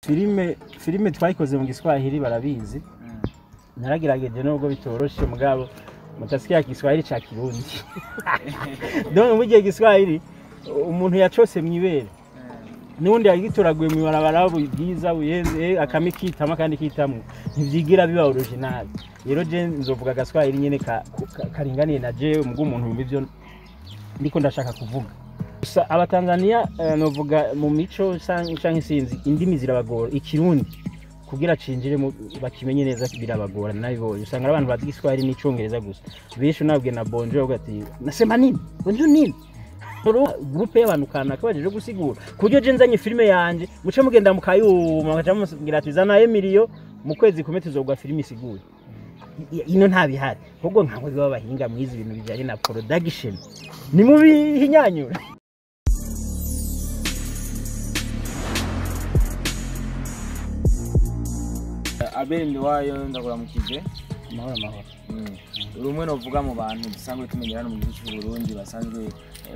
filime twayikoze mu Giswahili barabizi. Naragerageje nubwo bitoroshe mugabo mutasikia Kiswahili cha Kirundi. Donc mu gihe Giswahili umuntu yacose mwibere. Nundi yagitoraguye mu barabara bwiza buyenze akamikitama kandi kitamwe. Ntivyigira biba original. Rero je nzovuga Gaswahili nyene karinganiye na je mu umuntu bivyo ndiko ndashaka kuvuga. Abatanzania novuga mu mico canke sinzi indimi zirabagora ikirundi kugira cinjire bakimenye neza birabagora nabibonye usanga abantu bazi Giswahili n'icongereza gusa benshi nabwe na bonjour ugati nasema nini bonjour nini groupe y'abantu kana kabajeje gusigura kuryo je nzanye filime yanje muce mugenda mukayuma bakaja mugira ati zana Emilio mu kwezi kumwe tuzogwa filime isigura ino nta bihari ahubwo nkaho biba bahinga mwizi ibintu bijanye na production ni mu bihinyanyura. Abel Ndiwayo ndakuramukije mahoro urumwe novuga mu bantu dusanzwe tumenyerana mu gihugu cy'u Burundi basanzwe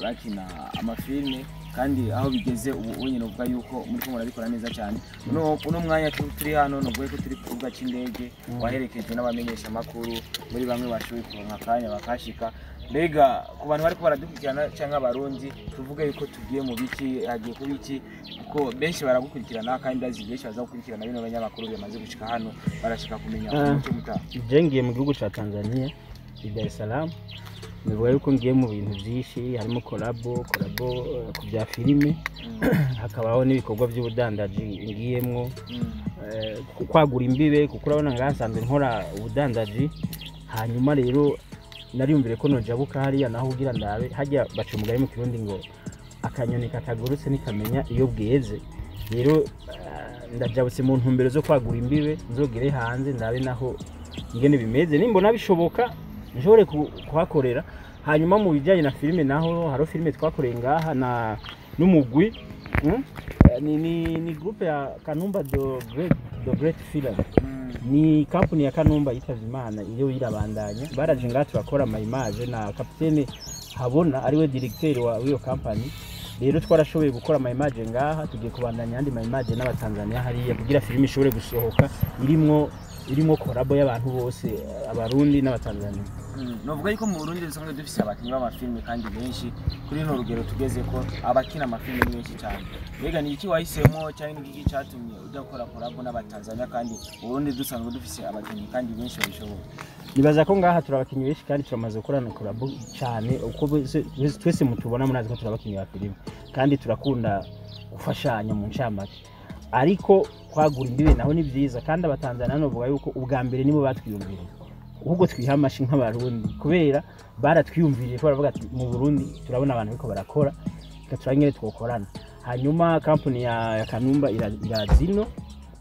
bakina amafilme kandi aho bigeze ubu nyine novuga yuko muri ko murabikora neza cyane uno mwanya turi hano novuga ko turi ku kibuga cy'indege waherekeje n'abamenyesha makuru muri bamwe bashoboye kuronka akanya bakashika. Mbega ku bantu bari ko baradukurikirana cyangwa abarundi tuvuge yuko tugiye mu biki hagiye ku biki kuko benshi baragukurikirana kandi bazi benshi baza gukurikirana bino banyamakuru bamaze gushika hano barashika kumenya icyo muta. Jengiye mu gihugu ca Tanzania i Dar es Salaam nivuga yuko ngiye mu bintu byinshi harimo collabo ku bya filime hakabaho n'ibikorwa by'ubudandaji ngiyemwo kwagura imbibe kuko urabona ngasanzwe nkora ubudandaji hanyuma rero nariyumvire ko nojabuka hariya naho ugira ndabe hajya baca umugari mu Kirundi ngo akanyoni katagurutse nikamenya iyo bweze. Rero ndajabutse mu ntumbero zo kwagura imbibe nzogere hanze ndabe naho ingene bimeze nimbona bishoboka njore kuhakorera. Hanyuma mu bijyanye na filime naho haro filime twakoreye ngaha na n'umugwi ni groupe ya Kanumba the Great Film ni company ya Kanumba yitavye Imana iyo yirabandanya baraje ngaha turakora ama image na capitaine Habona ariwe directeur wa iyo company. Rero twarashoboye gukora ama image ngaha tugiye kubandanya andi ma image n'abatanzania hariya kugira filime ishobore gusohoka irimo collabo y'abantu bose abarundi n'abatanzania. Novuga yuko mu Burundi dusanzwe dufise abakinyi b'amafilme kandi benshi kuri no rugero tugeze ko abakina amafilme benshi cyane. Mbega ni iki wahisemo cyangwa ni iki cyatumye ujya gukora collabo n'abatanzania kandi Burundi dusanzwe dufise abakinyi kandi benshi babishoboye? Nibaza ko ngaha turabakinyi benshi kandi turamaze gukorana collabo cyane uko twese mutubona munazi ko turabakinyi ba filime kandi turakunda gufashanya mu ncamake ariko kwagura imbibe naho ni byiza kandi abatanzania novuga yuko ubwa mbere nibo batwiyumvira ubwo twihamashi nk'abarundi kubera baratwiyumviriye ko baravuga ati mu Burundi turabona abantu biko barakora turangire twokorana. Hanyuma company ya Kanumba irazino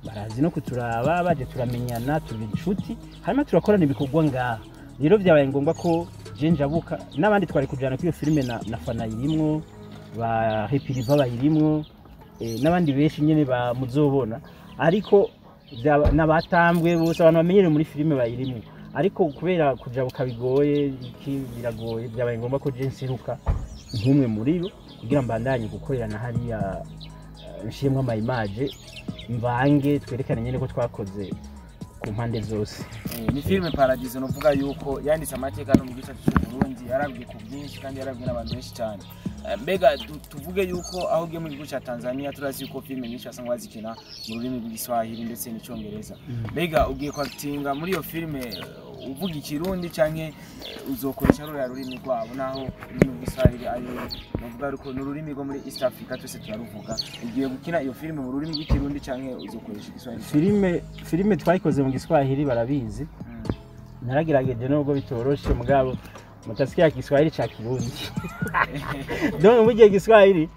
barazino kuturaba baje turamenyana tubinshuti hanyuma turakorana ibikorwa ngaha. Rero byabaye ngombwa ko je njabuka n'abandi twari kujana kuri iyo filime na Fana yirimwo ba Happy River bayirimwo n'abandi benshi nyene ba muzobona ariko nabatambwe bose abantu bamenyere muri filime bayirimwo ariko kubera kujabuka bigoye iki biragoye byabaye ngombwa ko je nseruka nk'umwe muri bo kugira mbandanye gukorerana hariya nshimwe ama image mvange twerekane nyene ko twakoze ku mpande zose. Ni filime Paradiso novuga yuko yanditse amateka no mu gice cy'u Burundi yarabwiye ku byinshi kandi yarabwiye n'abantu benshi cyane. Mbega tuvuge yuko aho giye mu gihugu cya Tanzania turazi yuko filime nyinshi basanga bazikina mu rurimi rw'Igiswahili ndetse n'icyongereza. Mbega ugiye kwatinga muri iyo filime uvuga ikirundi canke uzokoresha rurimi rwabo naho ururimi rw'Igiswahili ari novuga ruko n'ururimi rwo muri East Africa twese turaruvuga. Ugiye gukina iyo filime mu rurimi rw'ikirundi canke uzokoresha Igiswahili? Filime twayikoze mu Giswahili barabizi. Naragerageje nubwo bitoroshe mugabo mutasikia Kiswahili cha Kirundi. Donc mu gihe Giswahili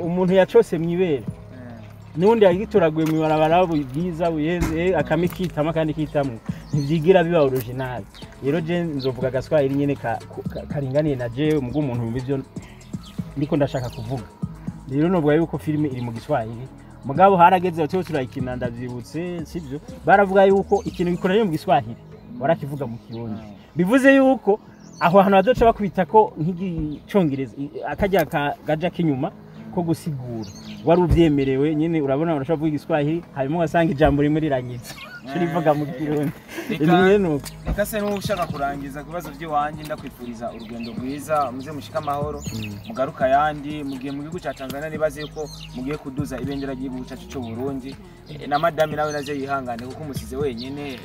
umuntu yacose mwibere. Nundi yagitoraguye mu barabara bwiza buyenze akamikitama kandi kitamwe. Ntivyigira biba original. Rero je nzovuga Gaswahili nyene karinganiye na je mu umuntu bivyo ndiko ndashaka kuvuga. Rero novuga yuko filime iri mu Giswahili mugabo harageze aho turayikina ndavyibutse sivyo baravuga yuko ikintu gikoranye mu Giswahili warakivuga mu Kirundi bivuze yuko aho hantu bazoca bakubita ko nk'igicongereza akajya gaja kinyuma ko gusigura wari uvyemerewe nyene urabona urashobora kuvuga igiswahili hanyuma ugasanga ijambo rimwe riranyitse rivuga mu kirundi reka se n'ushaka kurangiza kubibazo by'iwanjye ndakwifuriza urugendo rwiza muze mushika amahoro mugaruka yandi mugiye mu gihugu cya Tanzania nibaze yuko mugiye kuduza ibendera ry'igihugu cyacu cyo Burundi na madame nawe naze yihangane kuko umusize wenyene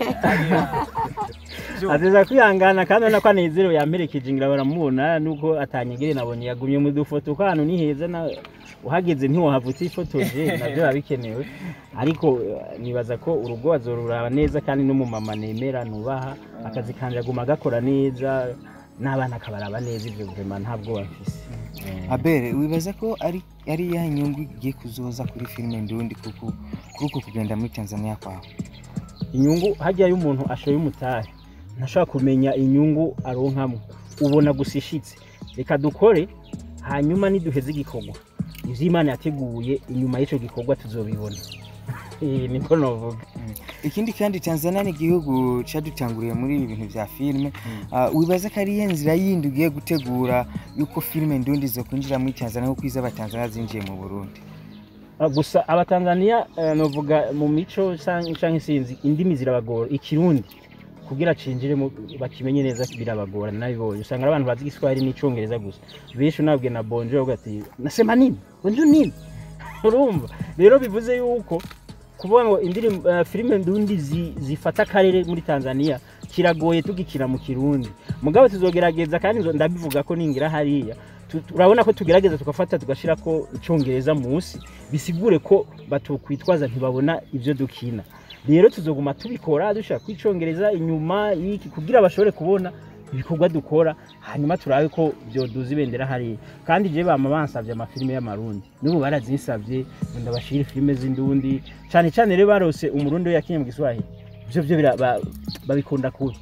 azeza kwihangana kandi urabona ko anezerewe yamperekeje ngira baramubona nuko atanyegere nabonye yagumye mu dufoto ko hano ni heza na uhageze ntiwahavutse ifotoje nabyo babikenewe ariko nibaza ko urugo azoruraba neza kandi no mu mama nemera nubaha akazi kanje aguma gakora neza n'abana akabaraba neza ivyo vraiment ntabwo bafise Abel wibaza ko ari ya nyungu igiye kuzoza kuri filime Ndundi kuko kugenda muri Tanzania kwaho inyungu hajya y'umuntu ashoye umutahe ntashaka kumenya inyungu aronkamwe ubona gusishitse reka dukore hanyuma niduheze igikorwa ivyo Imana yateguye inyuma y'ico gikorwa tuzobibona niko novuga ikindi kandi Tanzania ni igihugu cyadutanguriye muri ibi bintu vya filime wibaza ko ari nzira yindi ugiye gutegura yuko filime Ndundi zo kwinjira muri Tanzania kuko iza abatanzania zinjiye mu Burundi gusa abatanzania novuga mu mico canke sinzi indimi zirabagora ikirundi kugira cinjire bakimenye neza birabagora nabibonye usanga abantu bazi igiswahili n'icongereza gusa benshi nabwe na bonjour ugati nasema nini bonjour nini urumva rero bivuze yuko kuvuga ngo filime Ndundi zifata karere muri Tanzania kiragoye tugikira mu kirundi mugabo tuzogerageza kandi ndabivuga ko ningira hariya urabona ko tugerageza tukafata tugashira ko icongereza munsi bisigure ko batokwitwaza ntibabona ivyo dukina rero tuzoguma tubikora dushaka kwicongereza inyuma yiki kugira bashobore kubona ibikorwa dukora hanyuma turabe ko byoduza ibendera hari kandi je bama bansavye amafilime y'amarundi n'ubu barazinsavye ndabashira filime z'Indundi cyane cyane rero barose umurundi yakinye mu Giswahili byo babikunda kubi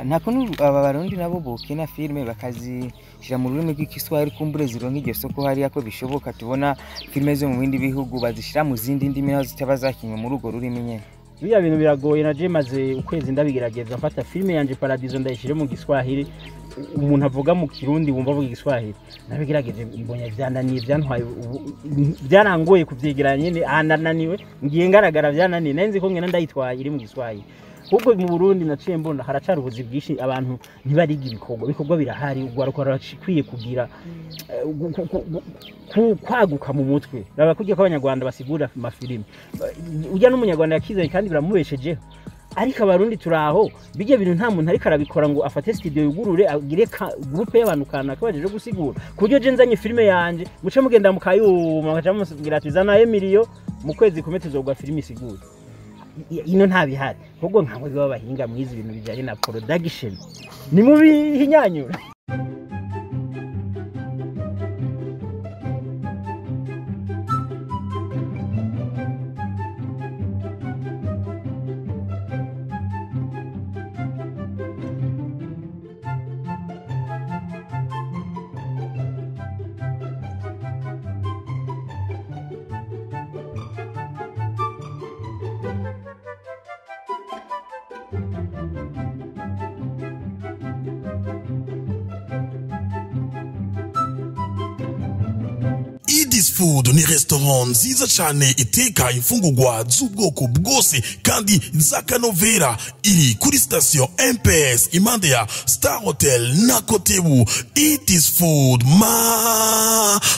nako aba barundi nabo bokina filime bakazishira mu rurimi rw'Igiswahili kumbure zironka iryo soko hari yako bishoboka tubona filime zo mu bindi bihugu bazishira mu zindi ndimi nazo zitabazakinywe muri ugo rurimi nyene biya bintu biragoye naje maze ukwezi ndabigerageza mfata filime yanje Paradizo ndayishire mu Giswahili umuntu avuga mu Kirundi wumva avuga Igiswahili nabigerageje mbonye byananiye byantwaye byarangoye kuvyegeranya nyene ananiwe ngiye ngaragara byananiye nenzi ko ngena ndayitwaye iri mu Giswahili kuko mu Burundi naciye mbona haracari ubuzi bwishi abantu ntibariga ibikorwa birahari ugwaruka racikwiye kugira kwaguka mu mutwe raba kujya ko abanyarwanda basigura amafilime ujya n'umunyarwanda yakize kandi biramubeshejeho ariko abarundi turaho bijye bintu nta muntu ariko arabikora ngo afate studio yugurure agire groupe y'abantu kana kabajeje gusigura kujyo je nzanye filime yanje muce mugenda mukayuma bakaja mugira tuzana Emilio mu kwezi kumwe tuzogwa filime isigura ino ntabihari ahubwo nkawe baba bahinga mwizi ibintu bijanye na production ni mu bihinyanyura This food ni restaurant nziza cyane iteka imfungurwa z'ubwoko bwose kandi z'akanovera iri kuri station MPS impande ya Star Hotel na Kotebu. Eat this food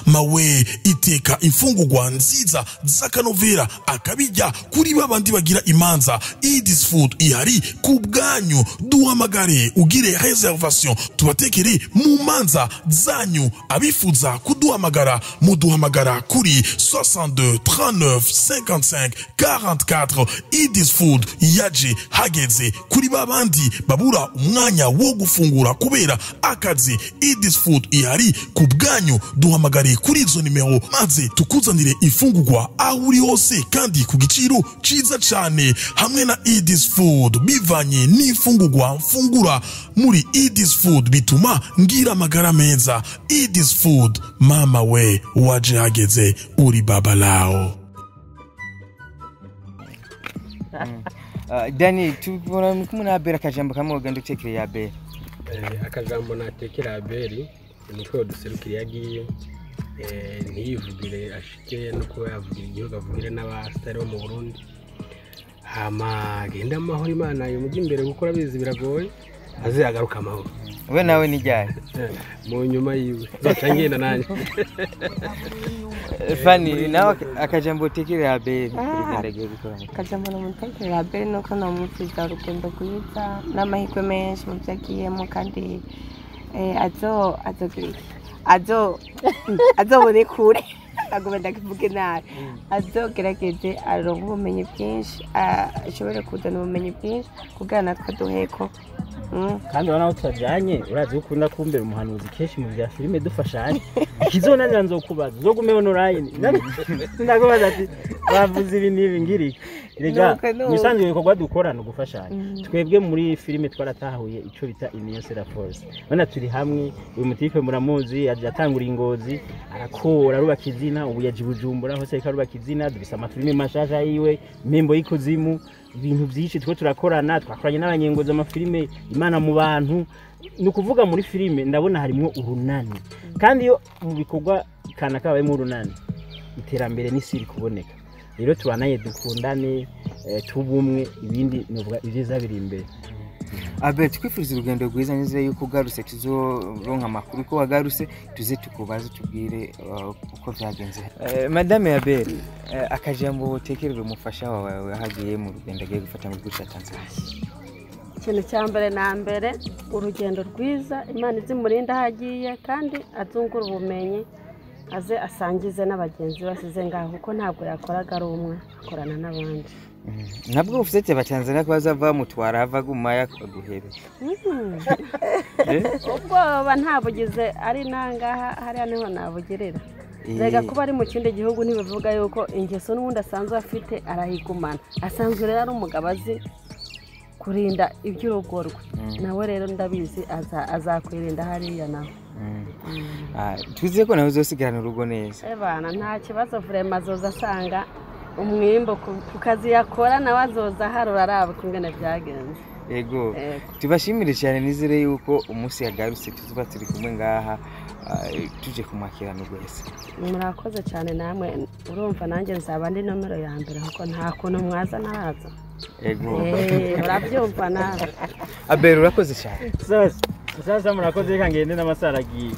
mawe iteka imfungurwa nziza z'akanovera akabijya kuri babandi bagira imanza. Eat this food ihari ku bwanyu duhamagare ugire reservation tubatekere mu manza zanyu abifuza kuduhamagara muduhamagara kuri 62 39 55 44. Eat this food yaje hageze kuri babandi babura umwanya wo gufungura kubera akazi. Eat this food ihari ku bwanyu duhamagare kuri izo nimero maze tukuzanire ifungurwa aho uri hose kandi ku giciro ciza cyane. Hamwe na Eat this food bivanye n'ifungurwa mfungura muri Eat this food bituma ngira amagara meza. Eat this food mama we waje hageze uri baba lao. Dani tubona mukuna Abel akajambo kamwe uganda utekere ya Abel. Akajambo natekera Abel nuko duserukira yagiye ntiyivugire ashike no kuba yavugira igihugu avugire n'abasitari bo mu Burundi hama agenda amahoro Imana yumujya imbere kuko urabizi biragoye aze agaruka amahoro we nawe ni ryari mu nyuma yiwe zaca ngenda nanjye Fani nawe akajambo utekerera Abel urugendo agiye gukora akajambo namutekerera Abel nuko namufitiye urugendo rwiza n'amahirwe menshi mu byo agiyemo kandi azobone kure agomba ndakivuge nabi azogerageze aronke ubumenyi bwinshi ashobore kuzana ubumenyi bwinshi kugira natwe duheko kandi urabona aho twajyanye urazi ukunda kumbera umuhanuzi kenshi mu bya filime dufashanye ikizonanira nzokubaza uzogume online ndakubaza ati bavuze ibi n'ibi ngiri rega musanzwe ibikorwa dukorana ugufashanya twebwe muri filime twaratahuye ico bita Union Sera Force bana turi hamwe uyu mutipe muramuzi yaje atangura ingozi arakora rubaka izina ubu yaje Bujumbura hose ariko izina dufise amafilime mashasha yiwe membo y'ikuzimu ibintu byinshi twe turakorana twakoranye n'abanyengozi amafilime Imana mu bantu ni ukuvuga muri filime ndabona harimo urunani kandi iyo mu bikorwa kana kabaye mu urunani iterambere n'isiri kuboneka rero tubanaye dukundane tubumwe ibindi nubwo ibyiza biri imbere Abel twifuriza urugendo rwiza nizere yuko ugarutse tuzoronka amakuru ko wagarutse tuze tukubaze tubwire uko byagenze Madame Abel akajambo utekerera umufasha wawe hagiye mu rugendo agiye gufata mu gihugu cya Tanzania ikintu cya mbere na mbere urugendo rwiza Imana izimurinda hagiye kandi azungura ubumenyi aze asangize n'abagenzi basize ngaho kuko ntabwo yakoraga ari umwe akorana n'abandi nabwo ufite abatanzania ko bazava mutwara hava gumaya guhebe ubwoba ntabugize ari nangaha hariya niho nabugirira rega kuba ari mu kindi gihugu ntibivuga yuko ingeso n'ubundi asanzwe afite arayigumana asanzwe rero ari umugabo azi kurinda iby'urugo rwe nawe rero ndabizi azakwirinda hariya nawe tuzi ko nawe uzosigarana urugo neza bana nta kibazo vrema azoza asanga umwimbo ku kazi yakora nawe azoza harura araba kungene byagenze yego tubashimire cyane nizere yuko umunsi yagarutse tuzuba turi kumwe ngaha tuje kumwakirana rwese murakoze cyane namwe urumva nanjye nzaba ndi nomero ya mbere kuko nta kuntu mwaza naraza yego urabyumva nawe Abel urakoze cyane sasa murakoze reka ngende n'amasara agiye